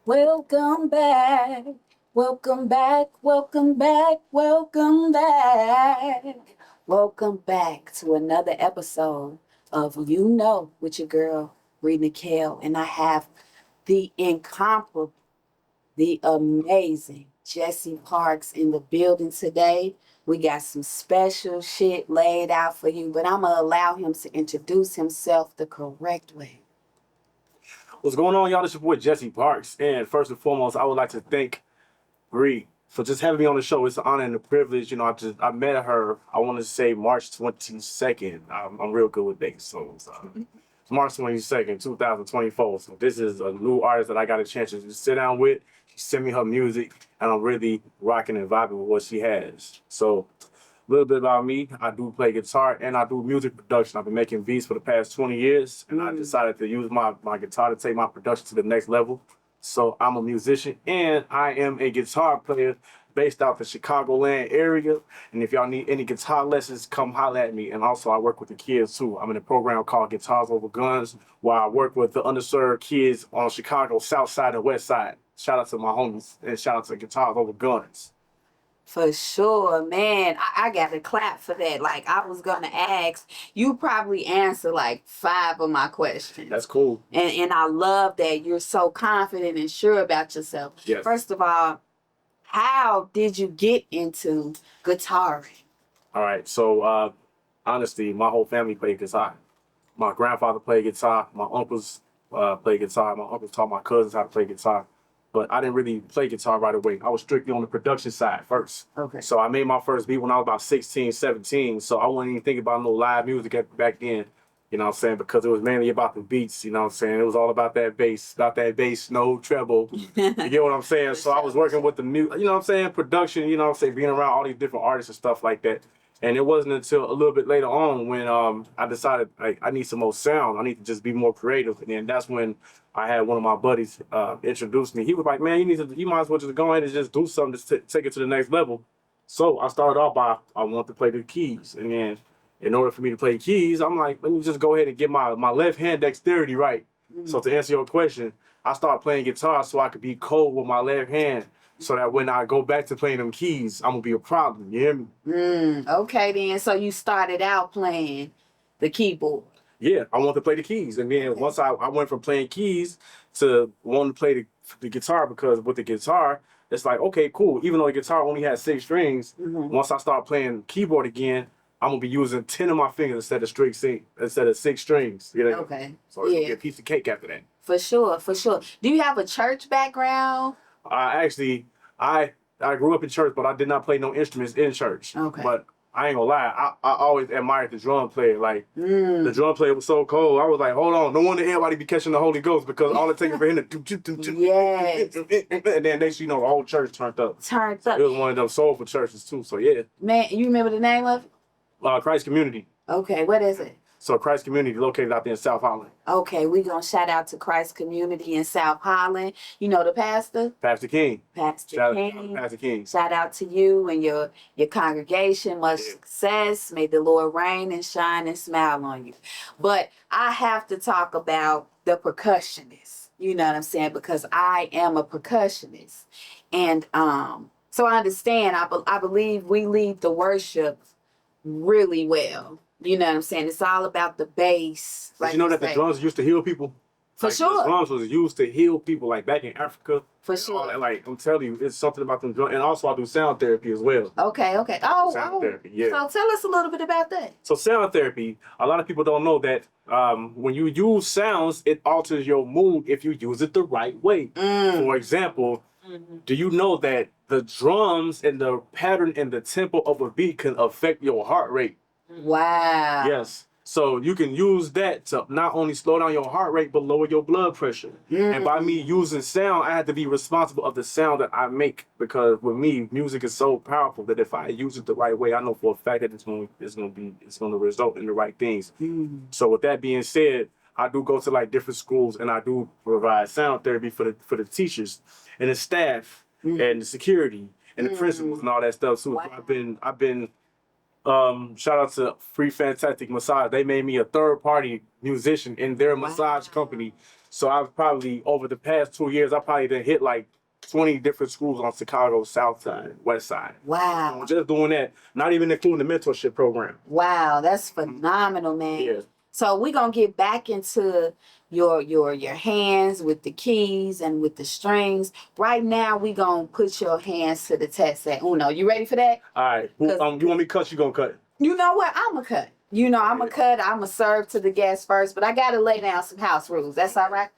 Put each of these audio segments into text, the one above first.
Welcome back. Welcome back. Welcome back. Welcome back. Welcome back to another episode of You Know with your girl, Rena Kale. And I have the incomparable, the amazing Jesse Parks in the building today. We got some special shit laid out for you, but I'm going to allow him to introduce himself the correct way. What's going on, y'all? This is your boy Jesse Parks. And first and foremost, I would like to thank Bree for just having me on the show. It's an honor and a privilege. I met her, I want to say March 22nd. I'm real good with dates. So it's March 22nd, 2024. So this is a new artist that I got a chance to just sit down with. She sent me her music, and I'm really rocking and vibing with what she has. So a little bit about me. I do play guitar and I do music production. I've been making beats for the past 20 years, and I decided to use my guitar to take my production to the next level. So I'm a musician and I am a guitar player based out the Chicagoland area. And if y'all need any guitar lessons, come holler at me. And also I work with the kids too. I'm in a program called Guitars Over Guns, where I work with the underserved kids on Chicago South Side and West Side. Shout out to my homies and shout out to Guitars Over Guns. For sure, man. I got to clap for that. Like, I was going to ask, you probably answered like 5 of my questions. That's cool. And I love that you're so confident and sure about yourself. Yes. First of all, how did you get into guitaring? All right. So, honestly, my whole family played guitar. My grandfather played guitar. My uncles played guitar. My uncles taught my cousins how to play guitar. But I didn't really play guitar right away. I was strictly on the production side first. Okay. So I made my first beat when I was about 16, 17. So I wasn't even thinking about no live music back then. You know what I'm saying? Because it was mainly about the beats, you know what I'm saying? It was all about that bass, no treble. You get what I'm saying? So I was working with the music, you know what I'm saying? Production, you know what I'm saying? Being around all these different artists and stuff like that. And it wasn't until a little bit later on when I decided like I need some more sound. I need to just be more creative. And then that's when I had one of my buddies introduce me. He was like, "Man, you might as well just go ahead and just do something to take it to the next level." So I started off by I wanted to play the keys, and then in order for me to play keys, I'm like, let me just go ahead and get my left hand dexterity right. So to answer your question, I started playing guitar so I could be cold with my left hand, so that when I go back to playing them keys, I'm gonna be a problem. You hear me? Okay, then. So you started out playing the keyboard. Yeah, I wanted to play the keys. And then once I went from playing keys to wanting to play the guitar, because with the guitar, it's like, okay, cool. Even though the guitar only has 6 strings, once I start playing keyboard again, I'm gonna be using 10 of my fingers instead of 6 strings. You know? Okay. So it's gonna be a piece of cake after that. For sure, for sure. Do you have a church background? I grew up in church, but I did not play no instruments in church. Okay. But I ain't gonna lie, I always admired the drum player. Like the drum player was so cold. I was like, hold on, no wonder everybody be catching the Holy Ghost, because all it takes for him to Yes. and then next you know the whole church turned up. Turned up. It was one of them soulful churches too. So yeah. Man, you remember the name of it? Christ Community. Okay, what is it? So Christ Community located out there in South Holland. Okay, we're going to shout out to Christ Community in South Holland. You know the pastor? Pastor King. Pastor King. Pastor King. Shout out to you and your congregation. Much success. May the Lord reign and shine and smile on you. But I have to talk about the percussionist. You know what I'm saying? Because I am a percussionist. And so I understand. I believe we lead the worship really well. You know what I'm saying? It's all about the bass. Did you know that the drums used to heal people? For sure. The drums was used to heal people, like back in Africa. For sure. Like I'm telling you, it's something about them drums. And also I do sound therapy as well. Okay. Sound therapy, yeah. So tell us a little bit about that. So sound therapy, a lot of people don't know that when you use sounds, it alters your mood if you use it the right way. For example, do you know that the drums and the pattern and the tempo of a beat can affect your heart rate? Wow. Yes. So you can use that to not only slow down your heart rate, but lower your blood pressure. And by me using sound, I had to be responsible of the sound that I make, because with me, music is so powerful that if I use it the right way, I know for a fact that it's gonna result in the right things. So with that being said, I do go to like different schools and I do provide sound therapy for the teachers and the staff and the security and the principals and all that stuff. So Wow. I've been Shout out to Free Fantastic Massage. They made me a third party musician in their massage Wow. company. So I've probably over the past 2 years, I probably done hit like 20 different schools on Chicago's South Side, West Side. Wow. So just doing that, not even including the mentorship program. Wow, that's phenomenal, man. Yeah. So we're gonna get back into your hands with the keys and with the strings. Right now, we gonna put your hands to the test at Uno. You ready for that? All right. You want me to cut? You gonna cut? You know what? I'm a cut. You know, I'm a cut. I'm a serve to the guests first, but I gotta lay down some house rules. That's all right.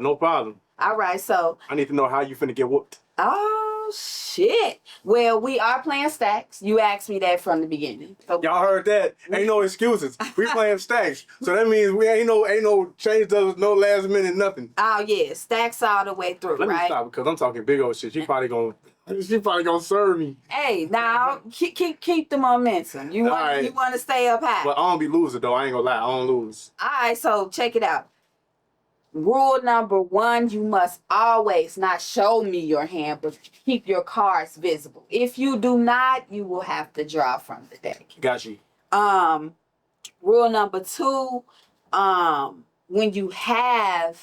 No problem. All right. So I need to know how you finna get whooped. oh shit. Well, we are playing stacks. You asked me that from the beginning. So Y'all heard that? Ain't no excuses. We playing stacks, so that means we ain't no change those, no last minute nothing. oh yeah, stacks all the way through, Let me right? stop because I'm talking big old shit. She probably gonna serve me. Hey, now keep the momentum. You want Alright. you want to stay up high. But I don't be losing though. I ain't gonna lie. I don't lose. All right, so check it out. Rule number 1, you must always not show me your hand, but keep your cards visible. If you do not, you will have to draw from the deck. Got you. Rule number 2, when you have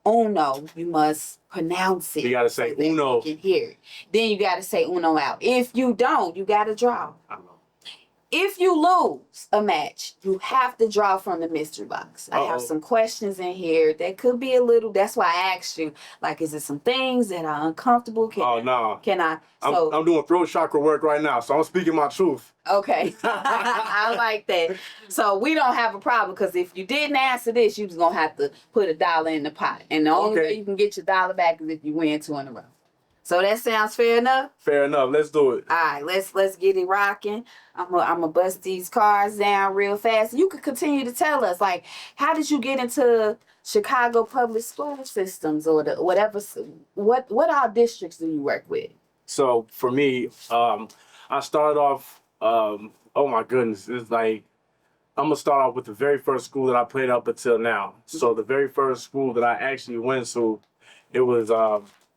Uno, you must pronounce it. You gotta say so that Uno. you can hear it. Then you gotta say Uno out. If you don't, you gotta draw. I don't know. If you lose a match, you have to draw from the mystery box. I have some questions in here that could be a little. That's why I asked you. Like, is it some things that are uncomfortable? Oh no. Can I? I'm doing throat chakra work right now, so I'm speaking my truth. Okay. I like that. So we don't have a problem because if you didn't answer this, you was gonna have to put $1 in the pot, and the only way you can get your $1 back is if you win 2 in a row. So that sounds fair enough? Fair enough. Let's do it. All right, let's get it rocking. I'm gonna bust these cards down real fast. You could continue to tell us, like, how did you get into Chicago public school systems or the whatever? What all districts do you work with? So for me, I started off. Oh my goodness, it's like I'm gonna start off with the very first school that I played up until now. So the very first school that I actually went to, it was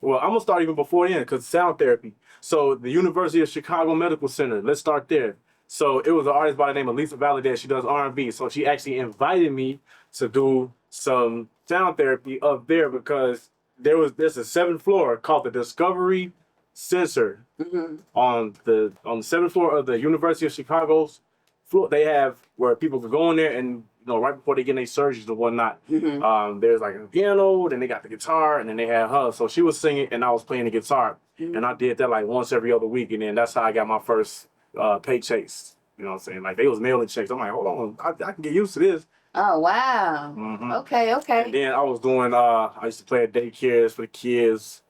well, I'm gonna start even before then because sound therapy. So the University of Chicago Medical Center. Let's start there. So it was an artist by the name of Lisa Valadez. She does R&B. So she actually invited me to do some sound therapy up there because there's a 7th floor called the Discovery Center on the 7th floor of the University of Chicago's floor. They have where people can go in there and right before they get their surgeries and whatnot. There's like a piano, then they got the guitar, and then they had her. So she was singing and I was playing the guitar. And I did that like once every other week, and then that's how I got my first paychecks. You know what I'm saying? Like they was mailing checks. I'm like, hold on, I can get used to this. Oh wow. Okay. And then I was doing I used to play at daycares for the kids.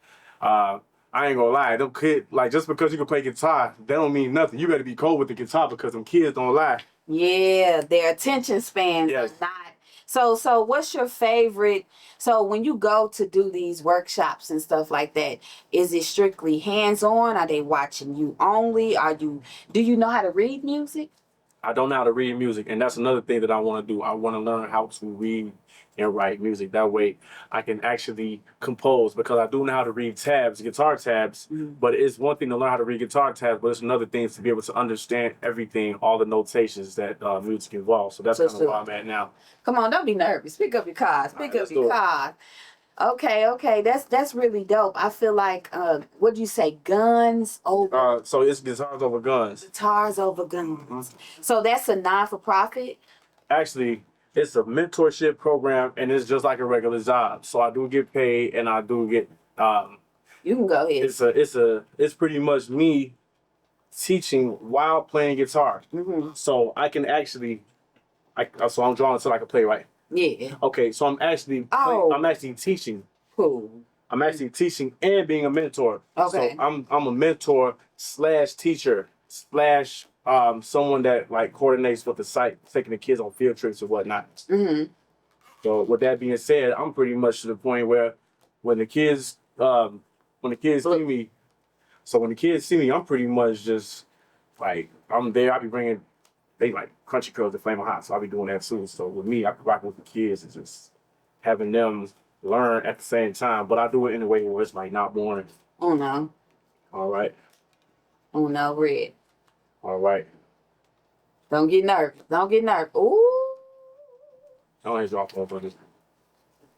I ain't gonna lie, them kids, like just because you can play guitar, that don't mean nothing. You better be cold with the guitar because them kids don't lie. Yeah, their attention spans are not. So what's your favorite? So when you go to do these workshops and stuff like that, is it strictly hands-on? Are they watching you only? Do you know how to read music? I don't know how to read music, and that's another thing that I want to do. I want to learn how to read and write music. That way I can actually compose, because I do know how to read tabs, guitar tabs, but it's one thing to learn how to read guitar tabs, but it's another thing to be able to understand everything, all the notations that music involves. So that's kind of where I'm at now. Come on, don't be nervous. Pick up your cards. Pick up your cards. Okay, that's really dope. I feel like, what do you say, guns over? So it's guitars over guns. Guitars over guns. So that's a non-for-profit? Actually, it's a mentorship program, and it's just like a regular job. So I do get paid, and I do get. You can go ahead. It's pretty much me teaching while playing guitar. So I can actually, so I'm drawing so I can play, right? Yeah. Okay, so I'm actually teaching. Cool. I'm actually teaching and being a mentor. Okay. So I'm a mentor / teacher / someone that like coordinates with the site, taking the kids on field trips or whatnot. So with that being said, I'm pretty much to the point where when the kids see me, I'm pretty much just like I'm there. I be bringing. They like crunchy curls and flaming hot, so I'll be doing that too. So with me, I can rock with the kids and just having them learn at the same time. But I do it in a way where it's like not boring. Oh no. All right. Oh no, red. All right. Don't get nervous. Don't get nervous. Ooh. I don't drop off on this.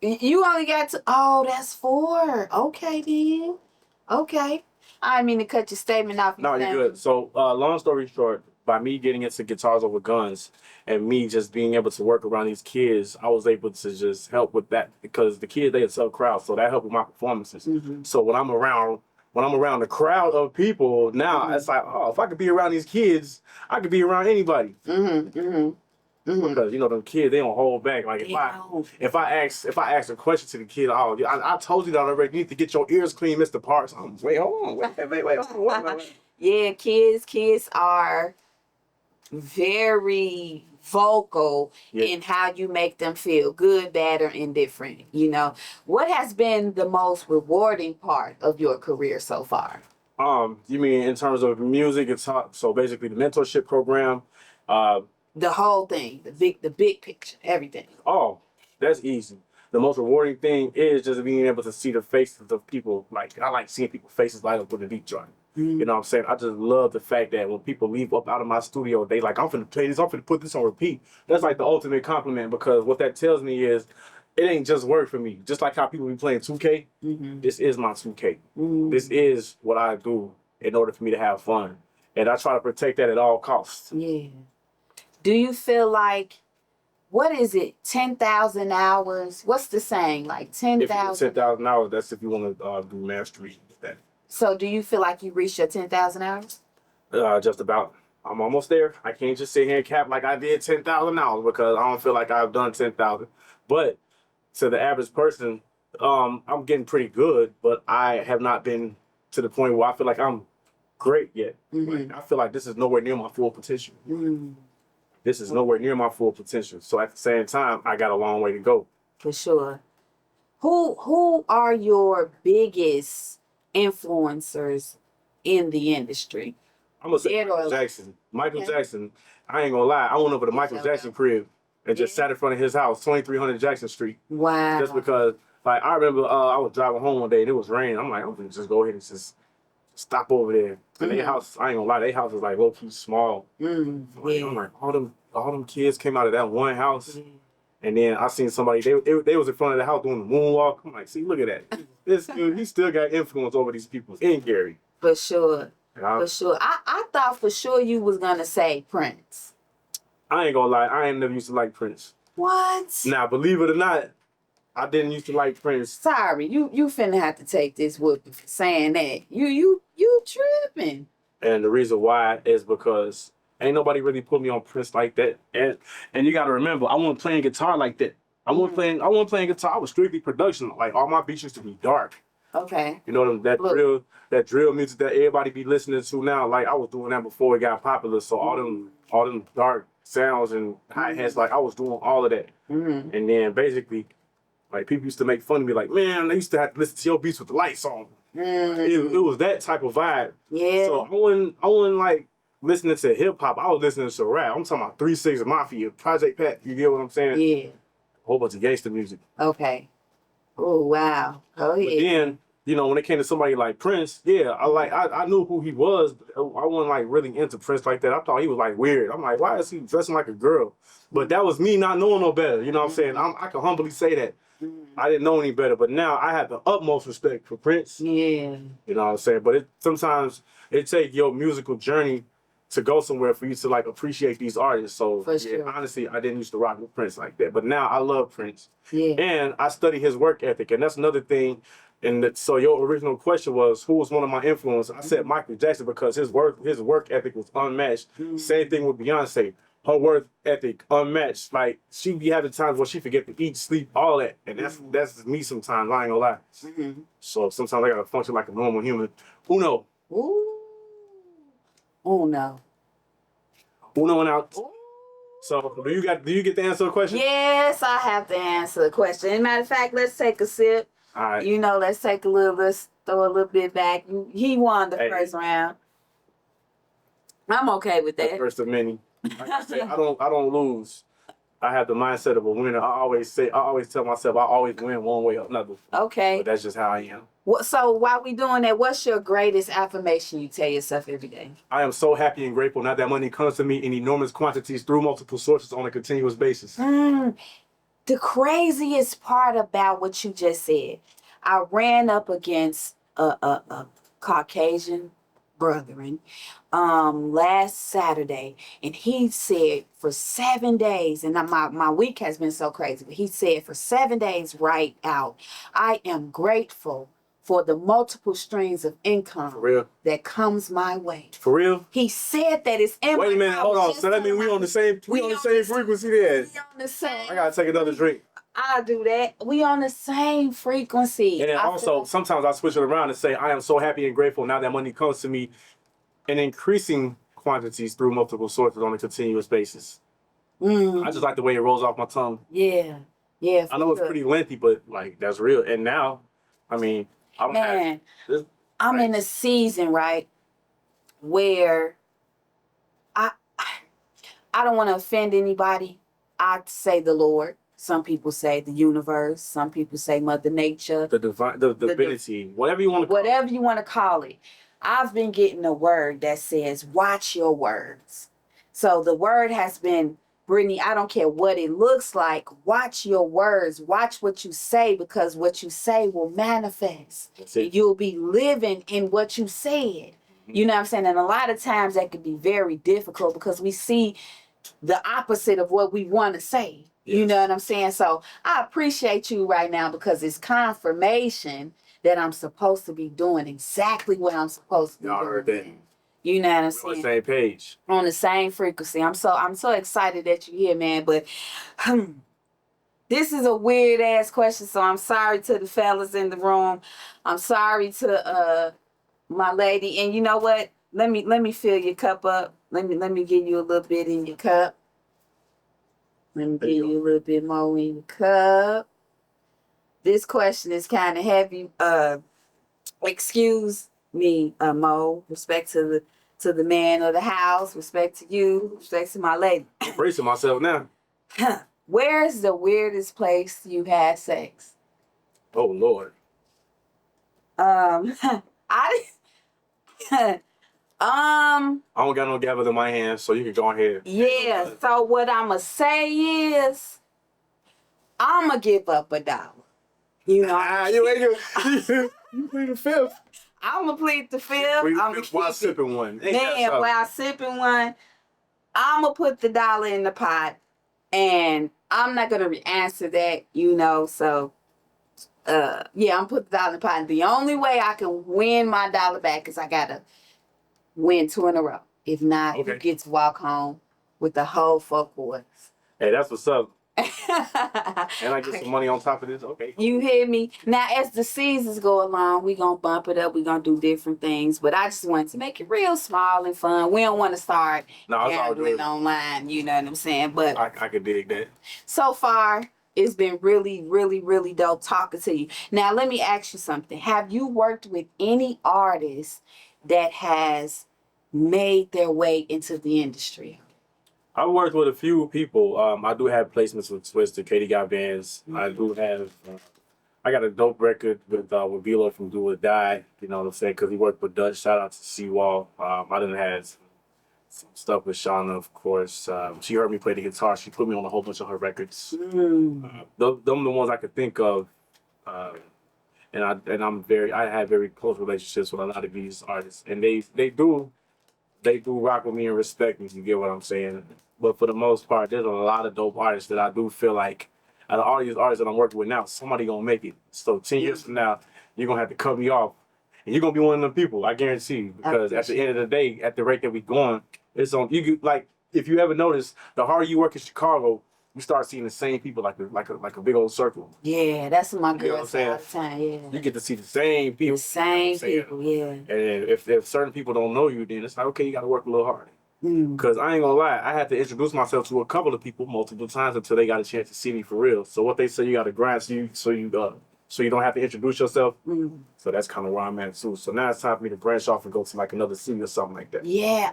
You only got to. Oh, that's 4. Okay, then. Okay. I didn't mean to cut your statement off. No, you're good. So, long story short, by me getting into guitars over guns and me just being able to work around these kids, I was able to just help with that because the kids they sell crowds, so that helped with my performances. Mm-hmm. So when I'm around the crowd of people, now it's like, oh, if I could be around these kids, I could be around anybody. Mm-hmm. Mm-hmm. Mm-hmm. Because them kids, they don't hold back. Like if I ask a question to the kid, oh, I told you that already. You need to get your ears clean, Mr. Parks. Wait, hold on, wait, hold on, wait. Yeah, kids are very vocal in how you make them feel, good, bad, or indifferent. What has been the most rewarding part of your career so far? You mean in terms of music? So basically the mentorship program. The whole thing, the big picture, everything. Oh, that's easy. The most rewarding thing is just being able to see the faces of people. Like I like seeing people's faces light up with a beat joint. You know what I'm saying? I just love the fact that when people leave up out of my studio, they like, I'm finna play this, I'm finna put this on repeat. That's like the ultimate compliment because what that tells me is it ain't just work for me. Just like how people be playing 2K, this is my 2K. This is what I do in order for me to have fun. And I try to protect that at all costs. Yeah. Do you feel like, what is it, 10,000 hours? What's the saying? Like 10,000? 10,000 hours, that's if you want to do mastery with that. So do you feel like you reached your 10,000 hours? Just about. I'm almost there. I can't just sit here and cap like I did 10,000 hours because I don't feel like I've done 10,000. But to the average person, I'm getting pretty good, but I have not been to the point where I feel like I'm great yet. Like, I feel like this is nowhere near my full potential. This is nowhere near my full potential. So at the same time, I got a long way to go. For sure. Who are your biggest influencers in the industry? I'm gonna say Michael Jackson. Michael Jackson. I ain't gonna lie. I went over to Michael Jackson crib and just sat in front of his house, 2300 Jackson Street. Wow. Just because, like, I remember I was driving home one day and it was raining. I'm like, I'm gonna just go ahead and just stop over there. And their house, I ain't gonna lie, their house is like low key small. I'm like, all them kids came out of that one house. And then I seen somebody, they was in front of the house doing the moonwalk. I'm like, see, look at that. This dude, he still got influence over these people in Gary. For sure. For sure. I thought for sure you was gonna say Prince. I ain't gonna lie, I ain't never used to like Prince. What? Now, believe it or not, I didn't used to like Prince. Sorry, you finna have to take this whooping for saying that. You tripping. And the reason why is because ain't nobody really put me on Prince like that. And you gotta remember, I wasn't playing guitar like that. I wasn't playing guitar. I was strictly production. Like all my beats used to be dark. Okay. You know that drill music that everybody be listening to now. Like I was doing that before it got popular. So all them dark sounds and hi-hats, like I was doing all of that. And then basically, like people used to make fun of me, like, man, they used to have to listen to your beats with the lights on. It was that type of vibe. Yeah. So I wasn't like listening to hip hop. I was listening to rap. I'm talking about 3 6 Mafia, Project Pat. You get what I'm saying? Yeah. A whole bunch of gangster music. Okay. Oh wow. Oh yeah. But then, when it came to somebody like Prince, I knew who he was. But I wasn't like really into Prince like that. I thought he was like weird. I'm like, why is he dressing like a girl? But that was me not knowing no better. You know what I'm saying? I can humbly say that. I didn't know any better, but now I have the utmost respect for Prince. Yeah. You know what I'm saying? But sometimes it takes your musical journey to go somewhere for you to like appreciate these artists. So honestly, I didn't used to rock with Prince like that. But now I love Prince. Yeah. And I study his work ethic. And that's another thing. And so your original question was, who was one of my influences? I said Michael Jackson because his work ethic was unmatched. Same thing with Beyonce. Her work ethic unmatched. Like she be having times where she forget to eat, sleep, all that, and that's me sometimes. I ain't gonna lie. So sometimes I gotta function like a normal human. YOU.N.O. Ooh. YOU.N.O. YOU.N.O. and out. Ooh. So do you get to answer the question? Yes, I have to answer the question. As a matter of fact, let's take a sip. All right. Let's throw a little bit back. He won the first round. I'm okay with that. First of many. Like I said, I don't lose. I have the mindset of a winner. I always tell myself I always win one way or another. Okay. But that's just how I am. So while we doing that, what's your greatest affirmation you tell yourself every day? I am so happy and grateful now that money comes to me in enormous quantities through multiple sources on a continuous basis. The craziest part about what you just said, I ran up against a Caucasian brethren last Saturday, and he said for 7 days, and my week has been so crazy, but he said for 7 days right out, I am grateful for the multiple streams of income For real? that comes my way. For real? He said that it's in Wait a my minute, mouth. hold on. So that means we on the same frequency there. We on the same. I gotta take another drink. I do that. We on the same frequency. And then also, sometimes I switch it around and say, I am so happy and grateful now that money comes to me in increasing quantities through multiple sources on a continuous basis. I just like the way it rolls off my tongue. Yeah. Yeah. I know it's pretty lengthy, but like that's real. And now, I mean, I'm in a season, right, where I don't want to offend anybody. I say the Lord. Some people say the universe. Some people say Mother Nature. The divine, the divinity, whatever you want to call it. Whatever you want to call it. I've been getting a word that says, watch your words. So the word has been, Brittany, I don't care what it looks like. Watch your words. Watch what you say, because what you say will manifest. That's it. You'll be living in what you said. You know what I'm saying? And a lot of times that could be very difficult because we see the opposite of what we want to say. Yes. You know what I'm saying? So I appreciate you right now because it's confirmation that I'm supposed to be doing exactly what I'm supposed to be doing. Y'all heard that. You know what I'm saying? We're on the same page. On the same frequency. I'm so excited that you're here, man. But this is a weird ass question, so I'm sorry to the fellas in the room. I'm sorry to my lady. And you know what? Let me fill your cup up. Let me give you a little bit in your cup. Let me give you a little bit more in your cup. This question is kind of heavy. Excuse me, Mo. Respect to the man of the house. Respect to you. Respect to my lady. I'm bracing myself now. Where's the weirdest place you had sex? Oh Lord. I don't got no gavel in my hand, so you can go ahead. Yeah. So what I'ma say is, I'ma give up $1. You know. You plead the fifth. I'ma plead the fifth. While sipping one. Man, while sipping one, I'ma put the dollar in the pot, and I'm not gonna answer that, you know. So, yeah, I'm put the dollar in the pot. And the only way I can win my dollar back is I gotta win 2 in a row. If not, you get to walk home with the whole fuck boys. Hey, that's what's up. And I get some money on top of this. Okay. You hear me? Now, as the seasons go along, we gonna bump it up. We gonna do different things. But I just wanted to make it real small and fun. We don't want to start gambling online. You know what I'm saying? But I could dig that. So far, it's been really, really, really dope talking to you. Now, let me ask you something. Have you worked with any artist that has made their way into the industry? I worked with a few people. I do have placements with Twister, Katie got bands. I do have. I got a dope record with Vila from Do or Die. You know what I'm saying? Because he worked with Dutch. Shout out to Seawall. I done had some stuff with Shauna, of course. She heard me play the guitar. She put me on a whole bunch of her records. Them the ones I could think of. And I have very close relationships with a lot of these artists, and they do rock with me and respect me. You get what I'm saying? But for the most part, there's a lot of dope artists that I do feel like, out of all these artists that I'm working with now, somebody gonna make it. So 10 years from now, you're gonna have to cut me off, and you're gonna be one of them people. I guarantee you, because at the end of the day, at the rate that we going, it's on you. Like, if you ever notice, the harder you work in Chicago, you start seeing the same people like a big old circle. Yeah, that's what my girl say all the time. Yeah, you get to see the same people. The same people, yeah. And if certain people don't know you, then it's like, okay, you got to work a little harder. Because I ain't gonna lie, I had to introduce myself to a couple of people multiple times until they got a chance to see me for real. So what they say, you got to grind so you don't have to introduce yourself. So that's kind of where I'm at too. So now it's time for me to branch off and go to like another city or something like that. Yeah,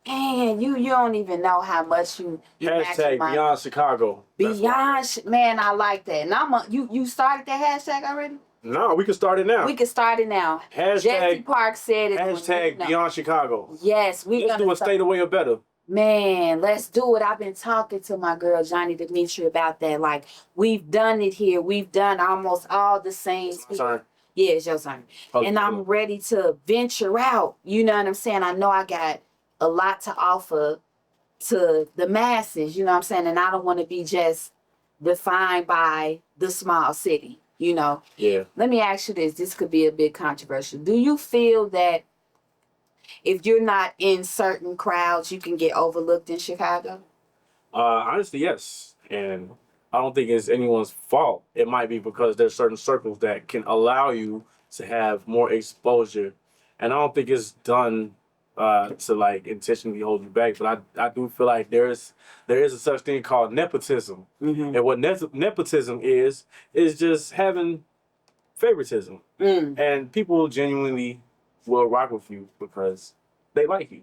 Man, you don't even know how much you match Hashtag my Beyond Chicago. That's why. man. I like that. And you started that hashtag already. No, we can start it now. We can start it now. Jesse Hashtag Park said it. hashtag Beyond Chicago. Yes, we're Let's gonna do a state away or better. Man, let's do it. I've been talking to my girl Johnny Demetri about that. Like, we've done it here. We've done almost all the same. Sorry. Yeah, it's your turn. And I'm ready to venture out. You know what I'm saying? I know I got a lot to offer to the masses. You know what I'm saying? And I don't want to be just defined by the small city. You know? Yeah. Let me ask you this. This could be a bit controversial. Do you feel that if you're not in certain crowds, you can get overlooked in Chicago? Honestly, yes. And I don't think it's anyone's fault. It might be because there's certain circles that can allow you to have more exposure. And I don't think it's done to like intentionally hold you back. But I do feel like there is a such thing called nepotism. Mm-hmm. And what nepotism is just having favoritism. And people genuinely will rock with you because they like you.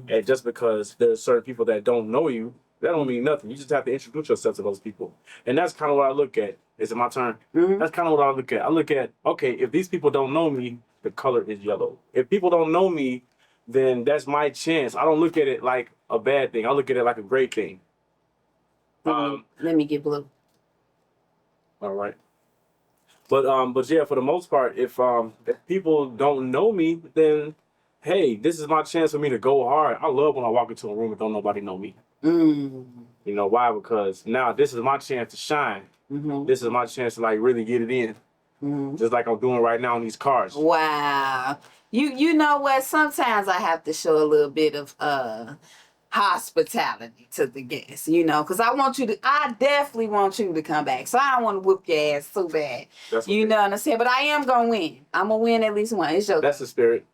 And just because there's certain people that don't know you, that don't mean nothing. You just have to introduce yourself to those people. And that's kind of what I look at. Is it my turn? That's kind of what I look at. I look at, okay, if these people don't know me, the color is yellow. If people don't know me, then that's my chance. I don't look at it like a bad thing. I look at it like a great thing. Let me get blue. All right. But yeah, for the most part, if people don't know me, then hey, this is my chance for me to go hard. I love when I walk into a room and don't nobody know me. You know why? Because now this is my chance to shine. This is my chance to like really get it in, just like I'm doing right now in these cars. Wow. You know what? Sometimes I have to show a little bit of hospitality to the guests, you know, because I definitely want you to come back. So I don't want to whoop your ass so bad. You know what I'm saying? But I am going to win. I'm going to win at least one. It's your That's the spirit.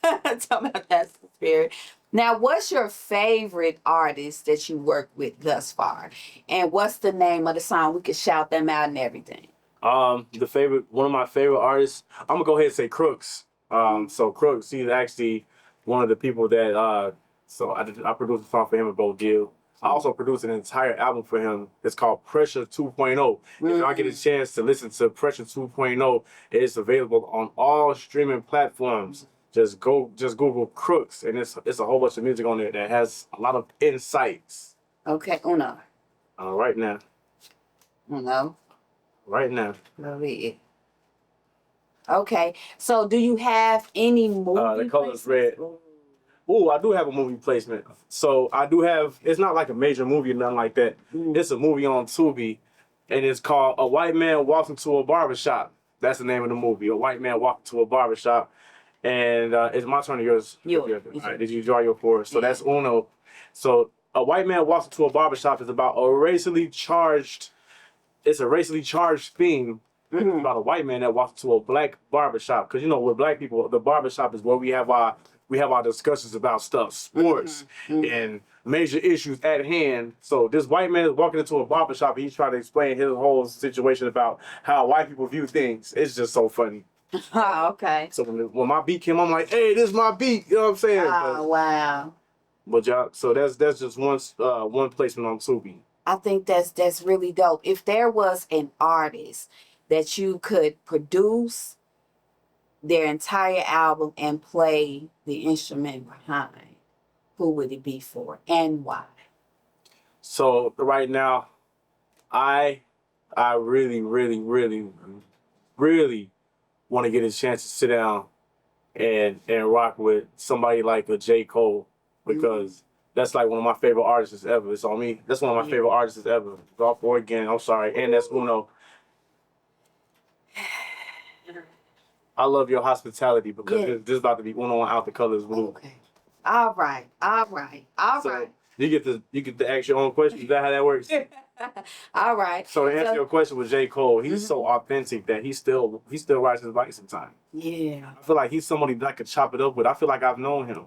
Talking about that's the spirit. Now, what's your favorite artist that you worked with thus far? And what's the name of the song? We can shout them out and everything. One of my favorite artists, I'm gonna go ahead and say Crooks. So Crooks, he's actually one of the people that so I produced a song for him and Bo Gill. I also produced an entire album for him. It's called Pressure 2.0. If I get a chance to listen to Pressure 2.0, it's available on all streaming platforms. Just Google Crooks, and it's a whole bunch of music on there that has a lot of insights. Okay, Uno. Right now. Uno. Right now. Okay, so do you have any movie? The color is red. Ooh, I do have a movie placement. So I do have. It's not like a major movie or nothing like that. It's a movie on Tubi, and it's called A White Man Walks Into a Barbershop. That's the name of the movie. A White Man Walks Into a Barbershop. And it's my turn to yours. All right, did you draw your four? So that's Uno. So A White Man Walks Into a Barbershop is about a racially charged. It's a racially charged theme about a white man that walks into a black barbershop. Because you know, with black people, the barbershop is where we have our discussions about stuff, sports, and major issues at hand. So this white man is walking into a barbershop and he's trying to explain his whole situation about how white people view things. It's just so funny. Oh, okay. So when my beat came, I'm like, hey, this is my beat. You know what I'm saying? Oh, wow. But y'all, so that's just one placement on Tubi. I think that's really dope. If there was an artist that you could produce their entire album and play the instrument behind, who would it be for and why? So right now, I really, really, really, really want to get a chance to sit down and rock with somebody like a J. Cole, because that's like one of my favorite artists ever. It's on me. That's one of my favorite artists ever. Draw four again. I'm sorry, and that's Uno. I love your hospitality because this is about to be Uno and Out the Colors Blue. Okay. All right. You get to ask your own question. Is that how that works? All right. So to answer your question with J. Cole, he's so authentic that he still rides his bike sometimes. Yeah. I feel like he's somebody that I could chop it up with. I feel like I've known him.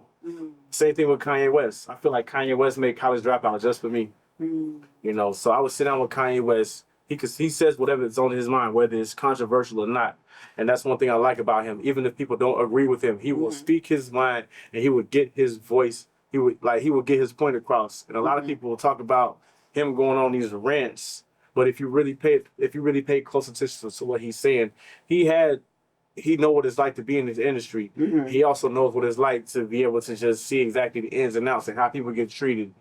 Same thing with Kanye West. I feel like Kanye West made College Dropout just for me. You know, so I would sit down with Kanye West. He says whatever is on his mind, whether it's controversial or not. And that's one thing I like about him. Even if people don't agree with him, he will speak his mind and he will get his voice he would get his point across. And a lot of people will talk about him going on these rants, but if you really pay close attention to what he's saying, he know what it's like to be in this industry. He also knows what it's like to be able to just see exactly the ins and outs and how people get treated.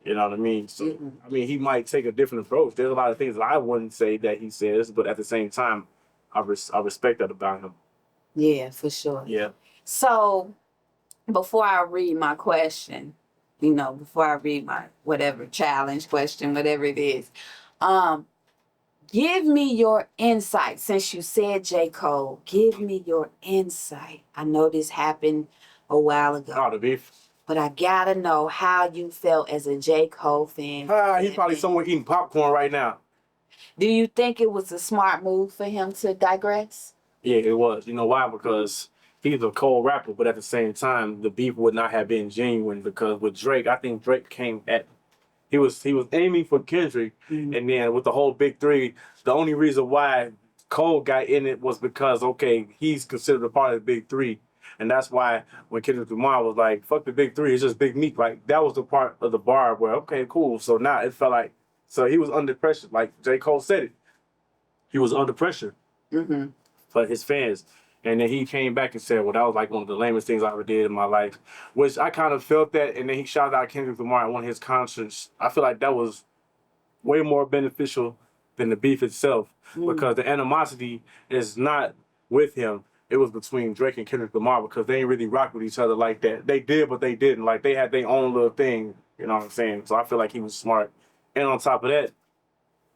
You know what I mean? So I mean, he might take a different approach. There's a lot of things that I wouldn't say that he says, but at the same time, I respect that about him. Yeah, for sure. Yeah. So before I read my question, before I read my whatever challenge question, whatever it is, give me your insight. Since you said J. Cole, give me your insight. I know this happened a while ago. Oh, the beef. But I gotta know how you felt as a J. Cole fan. He's probably somewhere eating popcorn right now. Do you think it was a smart move for him to digress? Yeah, it was. You know why? Because he's a Cole rapper, but at the same time, the beef would not have been genuine because with Drake, I think Drake came at he was aiming for Kendrick, and then with the whole big three, the only reason why Cole got in it was because he's considered a part of the big three, and that's why when Kendrick Lamar was like, "Fuck the big three, it's just Big Meek," like that was the part of the bar where cool. So now it felt like he was under pressure, like J. Cole said it. He was under pressure for his fans. And then he came back and said, well, that was like one of the lamest things I ever did in my life, which I kind of felt that. And then he shouted out Kendrick Lamar at one of his concerts. I feel like that was way more beneficial than the beef itself because the animosity is not with him. It was between Drake and Kendrick Lamar because they ain't really rock with each other like that. They did, but they didn't. Like they had their own little thing, you know what I'm saying? So I feel like he was smart. And on top of that,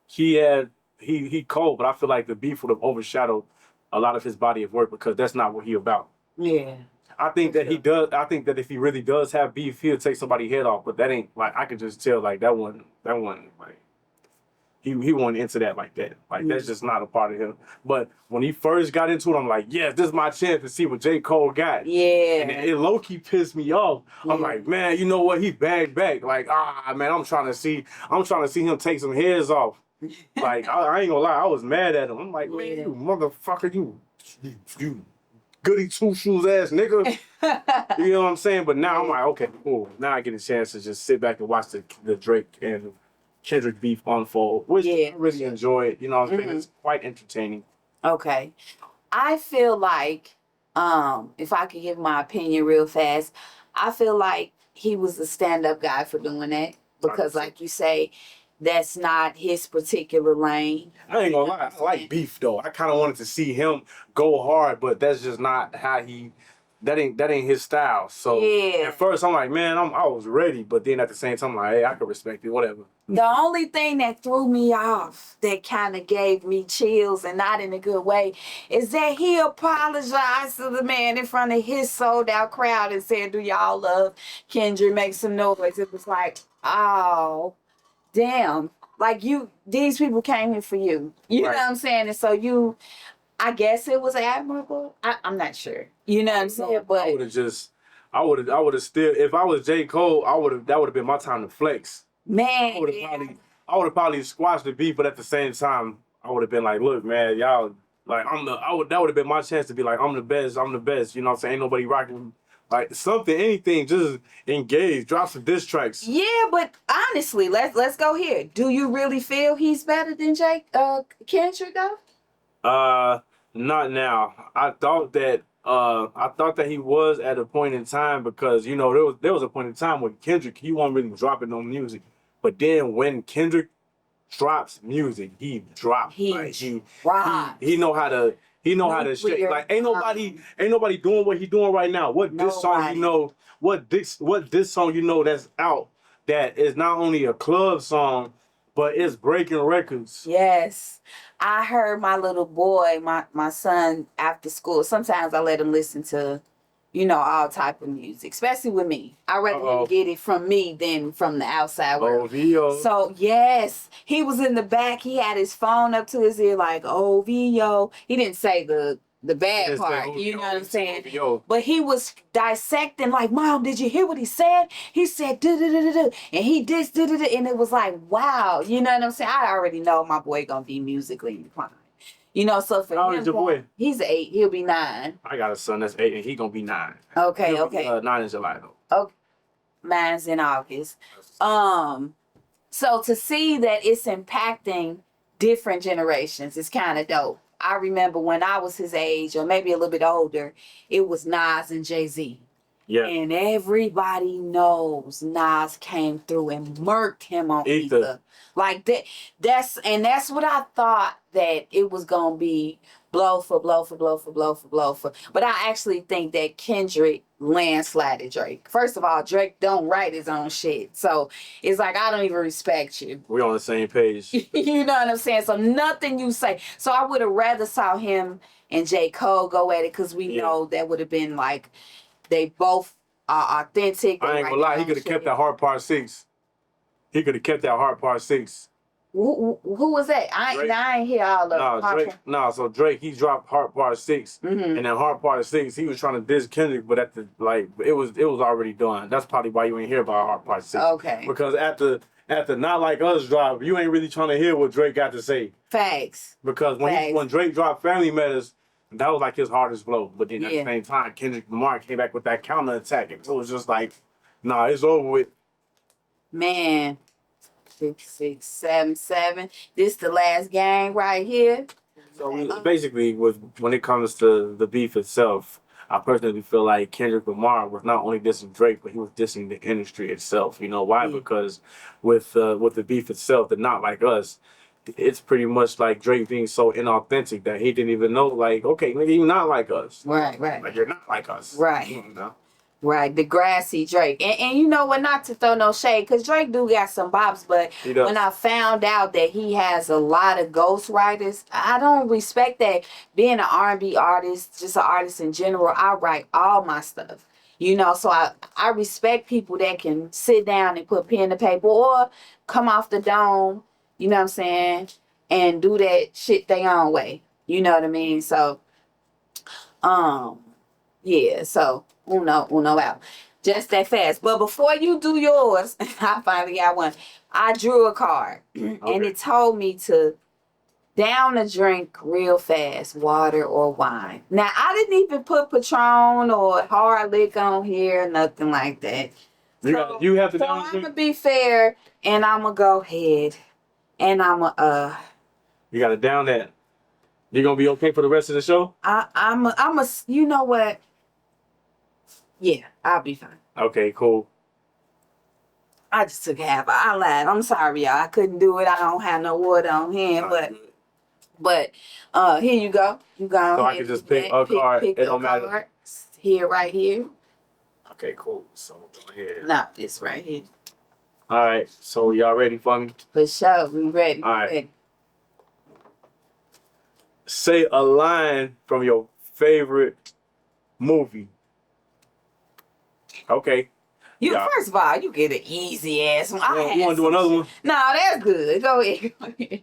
he cold, but I feel like the beef would have overshadowed a lot of his body of work because that's not what he about. Yeah. I think that he does. I think that if he really does have beef, he'll take somebody's head off. But that ain't like I could just tell like that one like he wasn't into that like that. Like that's just not a part of him. But when he first got into it, I'm like, yes, this is my chance to see what J. Cole got. Yeah. And it low key pissed me off. I'm like, man, you know what? He bagged back. Like, man, I'm trying to see him take some heads off. Like I ain't gonna lie, I was mad at him. I'm like, man, you motherfucker, you goody two shoes ass nigga. You know what I'm saying? But now I'm like, okay, cool. Now I get a chance to just sit back and watch the Drake and Kendrick beef unfold, which I really enjoy it. You know what I'm saying? It's quite entertaining. Okay. I feel like, if I could give my opinion real fast, I feel like he was a stand-up guy for doing that because, like you say, that's not his particular lane. I ain't gonna lie, I like beef though. I kind of wanted to see him go hard, but that's just not how that ain't his style. So at first I'm like, man, I was ready, but then at the same time I'm like, hey, I can respect it, whatever. The only thing that threw me off, that kind of gave me chills and not in a good way, is that he apologized to the man in front of his sold out crowd and said, do y'all love Kendrick? Make some noise. It was like, oh, damn. Like these people came here for you. You know what I'm saying? And so I guess it was admirable. I'm not sure. You know what I'm saying? But I would have still, if I was J. Cole, that would have been my time to flex. Man, I would have probably squashed the beef, but at the same time, I would have been like, look, man, y'all, like that would have been my chance to be like, I'm the best. You know what I'm saying? Ain't nobody rocking. Like something, anything, just engage, drop some diss tracks. Yeah, but honestly, let's go here. Do you really feel he's better than Kendrick though? Not now. I thought that he was at a point in time because there was a point in time when Kendrick he wasn't really dropping no music, but then when Kendrick drops music, he drops. He know how to. He know how to shake. Like ain't nobody doing what he doing right now. What this song what this song that's out that is not only a club song, but it's breaking records. Yes. I heard my little boy, my son after school. Sometimes I let him listen to, all type of music, especially with me. I'd rather him get it from me than from the outside world. OVO. So, yes, he was in the back. He had his phone up to his ear like, OVO. He didn't say the bad part, you know what I'm saying? OVO. But he was dissecting like, Mom, did you hear what he said? He said, do-do-do-do-do. And he did, do-do-do. And it was like, wow. You know what I'm saying? I already know my boy going to be musically inclined. So for How him, old is your boy? He's 8. He'll be 9. I got a son that's 8 and he gonna be 9. Okay. 9 in July though. Okay. mine's in August. So to see that it's impacting different generations is kind of dope. I remember when I was his age, or maybe a little bit older, it was Nas and Jay-Z. Yeah. And everybody knows Nas came through and murked him on Ether. Like that. That's what I thought that it was gonna be, blow for blow for blow for blow for blow for. But I actually think that Kendrick landslided Drake. First of all, Drake don't write his own shit. So it's like, I don't even respect you. We're on the same page. You know what I'm saying? So nothing you say. So I would have rather saw him and J. Cole go at it, because we know that would have been like, they both are authentic. I ain't gonna lie, he could have kept that Hard Part 6. He could have kept that Hard Part 6. Who was that? I ain't hear all of So Drake, he dropped Hard Part 6. And then Hard Part 6, he was trying to diss Kendrick, but at the it was already done. That's probably why you ain't hear about Hard Part 6. Okay. Because after Not Like Us drop, you ain't really trying to hear what Drake got to say. Facts. Because when Drake dropped Family Matters, that was like his hardest blow. But then at the same time, Kendrick Lamar came back with that counter attack. It was just like, nah, it's over with. Man, 6, 6, 7, 7. This the last game right here. So basically, when it comes to the beef itself, I personally feel like Kendrick Lamar was not only dissing Drake, but he was dissing the industry itself. You know why? Because with the beef itself, the Not Like Us, it's pretty much like Drake being so inauthentic that he didn't even know, like, okay, nigga, you're not like us. Right. Like, you're not like us. Right. You know? Right, the grassy Drake. And you know what, not to throw no shade, because Drake do got some bops, but when I found out that he has a lot of ghostwriters, I don't respect that. Being an R&B artist, just an artist in general, I write all my stuff. You know, so I respect people that can sit down and put pen to paper or come off the dome, you know what I'm saying, and do that shit their own way. You know what I mean? So, yeah, so uno out. Just that fast. But before you do yours, I finally got one. I drew a card and it told me to down a drink real fast, water or wine. Now, I didn't even put Patron or hard liquor on here, nothing like that. You have to down a I'm drink? gonna be fair and I'm gonna go ahead and I'm gonna You gotta down that. You gonna be okay for the rest of the show? I'm a you know what? Yeah, I'll be fine. Okay, cool. I just took half. I lied. I'm sorry, y'all. I couldn't do it. I don't have no water on hand, but here you go. You go. So I can just pick a card. Pick It don't matter. card. Here, right here. Okay, cool. So go ahead. No, this right here. All right. So y'all ready for me? For sure, we ready. All right. Say a line from your favorite movie. Okay. First of all, you get an easy ass one. You want to do another one? No, that's good. Go ahead.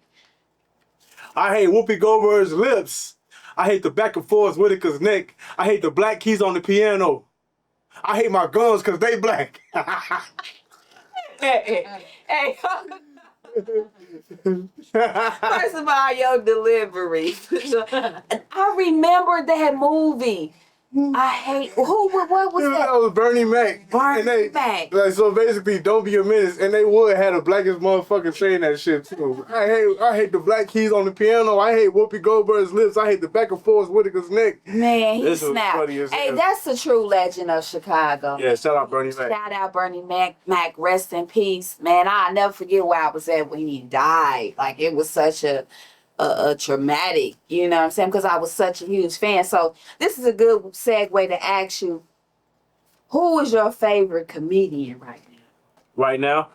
I hate Whoopi Goldberg's lips. I hate the back and forth Whitaker's neck. I hate the black keys on the piano. I hate my guns because they black. Hey. First of all, your delivery. I remember that movie. I hate what was that? That was Bernie Mac. Mac. Like, so basically, don't be a menace, and they would have the blackest motherfucker saying that shit too. I hate the black keys on the piano. I hate Whoopi Goldberg's lips. I hate the back and forth Whitaker's neck. Man, he snapped. Hey, that's the true legend of Chicago. Yeah, shout out Bernie Mac. Shout out Bernie Mac. Rest in peace, man. I'll never forget where I was at when he died. Like, it was such a traumatic, you know what I'm saying? Because I was such a huge fan. So this is a good segue to ask you, who is your favorite comedian right now? Right now?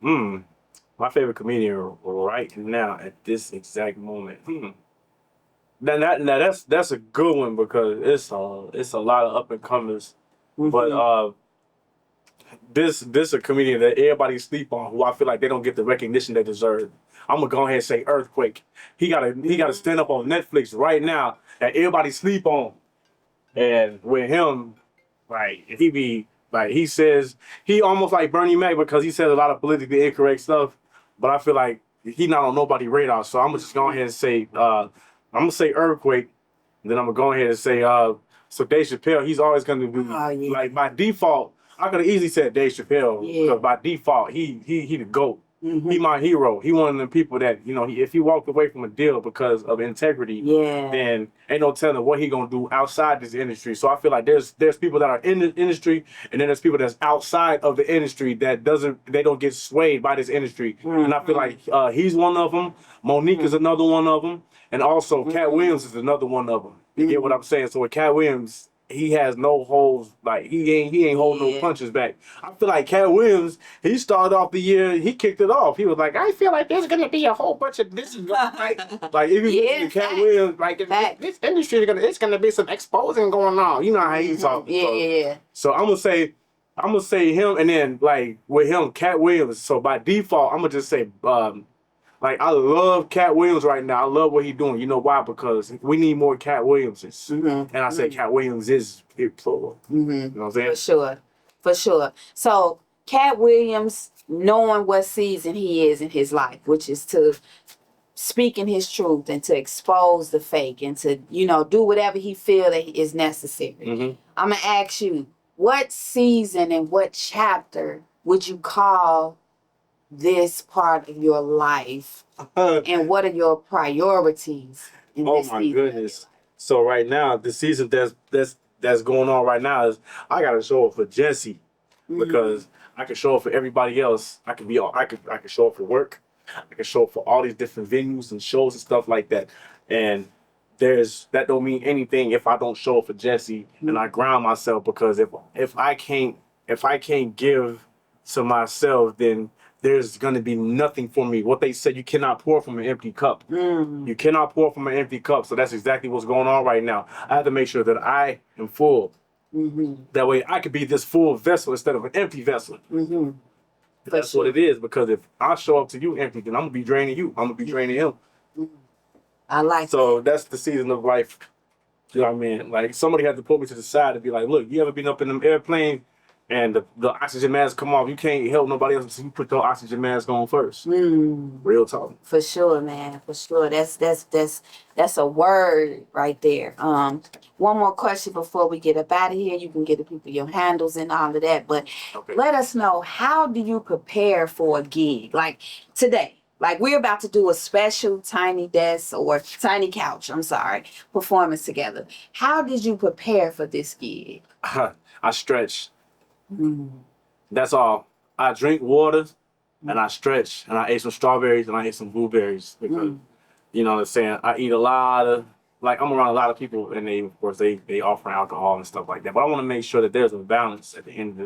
My favorite comedian right now at this exact moment. Now that's a good one because it's a lot of up and comers. But this a comedian that everybody sleep on who I feel like they don't get the recognition they deserve. I'm gonna go ahead and say Earthquake. He gotta stand up on Netflix right now that everybody sleep on. And with him, like he says he almost like Bernie Mac because he says a lot of politically incorrect stuff. But I feel like he not on nobody's radar. So I'm gonna just go ahead and say I'm gonna say Earthquake. And then I'm gonna go ahead and say so Dave Chappelle, he's always gonna be like by default. I could have easily said Dave Chappelle because by default he the GOAT. Mm-hmm. He my hero. He one of them people that, you know, if he walked away from a deal because of integrity, then ain't no telling what he gonna do outside this industry. So I feel like there's people that are in the industry, and then there's people that's outside of the industry that they don't get swayed by this industry. And I feel like he's one of them. Monique is another one of them, and also Cat Williams is another one of them. You get what I'm saying? So with Cat Williams, he has no holes, like he ain't holding no punches back. I feel like Cat Williams, he started off the year, he kicked it off. He was like, I feel like there's gonna be a whole bunch of this, like if you listen to Cat Williams, like this industry it's gonna be some exposing going on. You know how he talks. So I'm gonna say him, and then like with him, Cat Williams. So by default, I'm gonna just say like I love Cat Williams right now. I love what he's doing. You know why? Because we need more Cat Williamses. And I say Cat Williams is plural. You know what I'm saying? For sure. For sure. So Cat Williams, knowing what season he is in his life, which is to speaking his truth and to expose the fake and to, you know, do whatever he feel that is necessary. I'm gonna ask you, what season and what chapter would you call this part of your life, and what are your priorities in this season? Oh my goodness. So right now, the season that's going on right now is I gotta show up for Jesse because I can show up for everybody else. I can show up for work. I can show up for all these different venues and shows and stuff like that. And that don't mean anything if I don't show up for Jesse and I ground myself, because if I can't give to myself, then there's going to be nothing for me. What they said, you cannot pour from an empty cup. You cannot pour from an empty cup. So that's exactly what's going on right now. I have to make sure that I am full. That way I could be this full vessel instead of an empty vessel. That's what it is, because if I show up to you empty, then I'm going to be draining you. I'm going to be draining him. I like So that's the season of life. You know what I mean? Like somebody had to pull me to the side and be like, look, you ever been up in them airplane and the oxygen mask come off? You can't help nobody else until you put your oxygen mask on first. Real talk. For sure, man. For sure. That's a word right there. One more question before we get up out of here. You can get the people your handles and all of that. But let us know, how do you prepare for a gig? Like today. Like we're about to do a special tiny desk or tiny couch, performance together. How did you prepare for this gig? I stretch. That's all. I drink water and I stretch, and I ate some strawberries and I ate some blueberries because, you know what I'm saying, I eat a lot of, like I'm around a lot of people, and they, of course, they offer alcohol and stuff like that. But I want to make sure that there's a balance at the end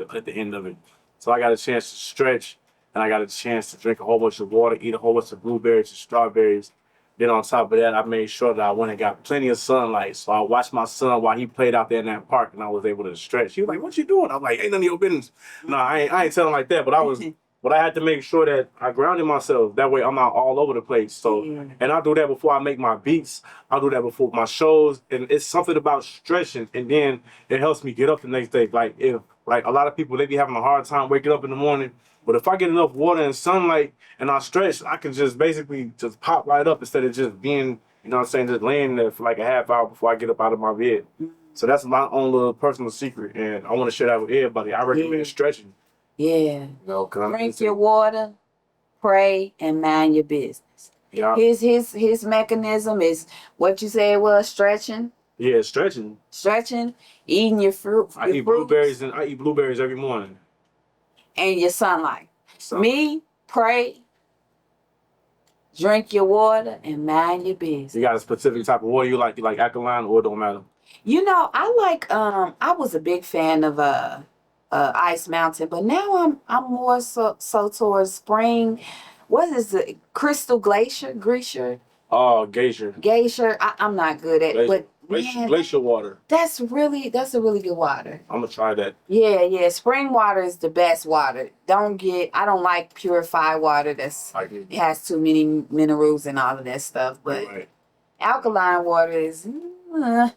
of it. So I got a chance to stretch, and I got a chance to drink a whole bunch of water, eat a whole bunch of blueberries and strawberries. Then on top of that, I made sure that I went and got plenty of sunlight. So I watched my son while he played out there in that park, and I was able to stretch. He was like, "What you doing?" I'm like, "Ain't none of your business." No, I ain't telling like that, but I had to make sure that I grounded myself. That way I'm not all over the place. So, and I do that before I make my beats. I do that before my shows. And it's something about stretching, and then it helps me get up the next day. Like a lot of people, they be having a hard time waking up in the morning. But if I get enough water and sunlight and I stretch, I can just basically just pop right up instead of just being, you know what I'm saying, just laying there for like a half hour before I get up out of my bed. So that's my own little personal secret, and I want to share that with everybody. I recommend stretching. You know, drink your water, pray, and mind your business. Yeah. His mechanism is what you say it was, stretching. Yeah, stretching. Stretching, eating your fruit. I eat blueberries every morning. And your sunlight. Me, pray, drink your water, and mind your business. You got a specific type of water you like? You like alkaline, or it don't matter? You know, I like I was a big fan of Ice Mountain, but now I'm more so towards spring. What is it? Crystal Glacier? Oh, Glacier. I'm not good at, but man, glacier water. That's a really good water. I'm gonna try that. Yeah. Spring water is the best water. I don't like purified water. It has too many minerals and all of that stuff. But alkaline water is. I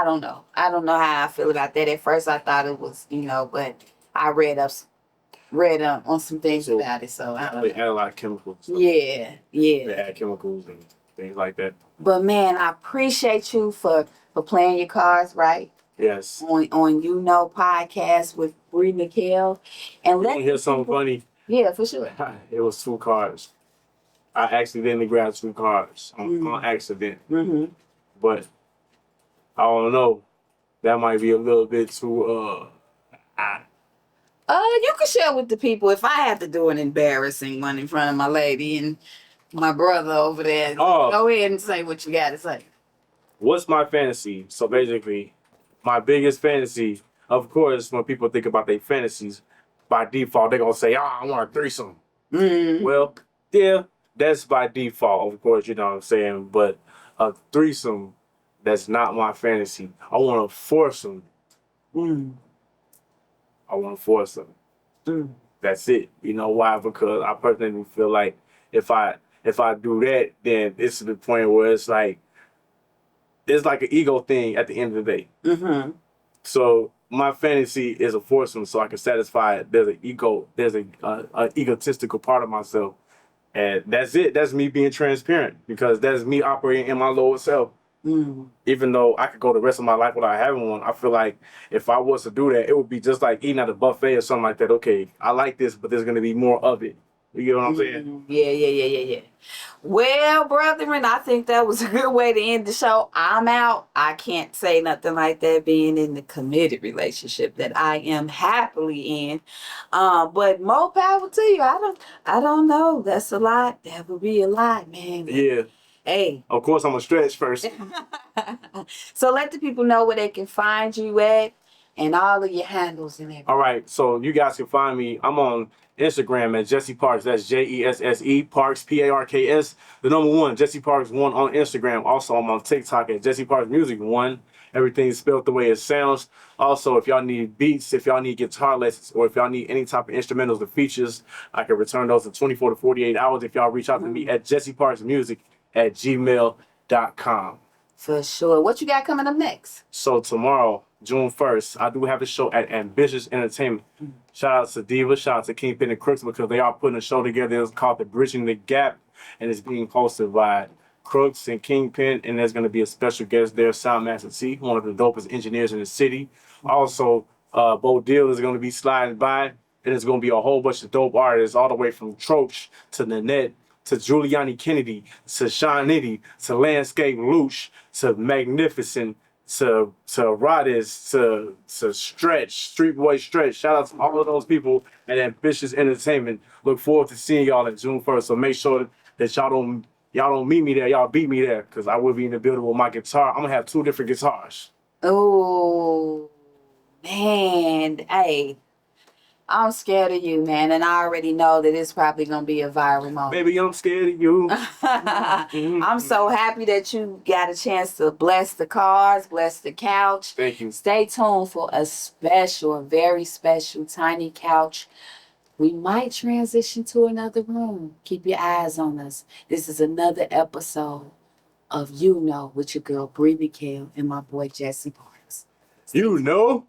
don't know. I don't know how I feel about that. At first, I thought it was, but I read on some things about it. So I don't They add a lot of chemicals. Yeah. They add chemicals and things like that. But man, I appreciate you for playing your cards right. Yes. on You.N.O podcast with Bree Mikhail. And You want to hear something funny? Yeah, for sure. It was 2 cars. I accidentally grabbed 2 cars on accident. Mm-hmm. But I don't know. That might be a little bit too You can share with the people if I have to do an embarrassing one in front of my lady and my brother over there. Oh. Go ahead and say what you got to say. What's my fantasy? So basically, my biggest fantasy, of course, when people think about their fantasies, by default, they're going to say, I want a threesome. Mm. Well, yeah, that's by default, of course, you know what I'm saying? But a threesome, that's not my fantasy. I want a foursome. Mm. I want a foursome. Mm. That's it. You know why? Because I personally feel like if I do that, then it's to the point where it's like an ego thing at the end of the day. Mm-hmm. So my fantasy is a foursome, so I can satisfy. There's an egotistical part of myself, and that's it. That's me being transparent because that's me operating in my lower self. Mm. Even though I could go the rest of my life without having one, I feel like if I was to do that, it would be just like eating at a buffet or something like that. Okay, I like this, but there's gonna be more of it. You get what I'm saying? Yeah. Well, brethren, I think that was a good way to end the show. I'm out. I can't say nothing like that being in the committed relationship that I am happily in. But more power to you. I don't know. That's a lot. That would be a lot, man. Yeah. Hey. Of course, I'm a stretch first. So let the people know where they can find you at and all of your handles and everything. All right, so you guys can find me. I'm on Instagram at Jesse Parks. That's Jesse Parks, Parks. The number 1, Jesse Parks 1 on Instagram. Also, I'm on TikTok at Jesse Parks Music 1. Everything's spelled the way it sounds. Also, if y'all need beats, if y'all need guitar lessons, or if y'all need any type of instrumentals or features, I can return those in 24 to 48 hours if y'all reach out to me at jesseparksmusic@gmail.com. For sure. What you got coming up next? So tomorrow, June 1st, I do have a show at Ambitious Entertainment. Shout out to Diva, shout out to Kingpin and Crooks because they are putting a show together. It's called The Bridging the Gap, and it's being hosted by Crooks and Kingpin, and there's going to be a special guest there, Soundmaster T, one of the dopest engineers in the city. Also, Bo Deal is going to be sliding by, and it's going to be a whole bunch of dope artists all the way from Troach to Nanette to Giuliani Kennedy to Sean Nitty to Landscape Loosh to Magnificent to Rodis to Stretch, Street Boy Stretch. Shout out to all of those people at Ambitious Entertainment. Look forward to seeing y'all on June 1st. So make sure that y'all don't meet me there, y'all beat me there, because I will be in the building with my guitar. I'm gonna have 2 different guitars. Oh man, hey. I'm scared of you, man, and I already know that it's probably gonna be a viral moment. Baby, I'm scared of you. I'm so happy that you got a chance to bless the cars, bless the couch. Thank you. Stay tuned for a very special tiny couch. We might transition to another room. Keep your eyes on us. This is another episode of You Know with your girl Bree Mikhail and my boy Jesse Parks. You know.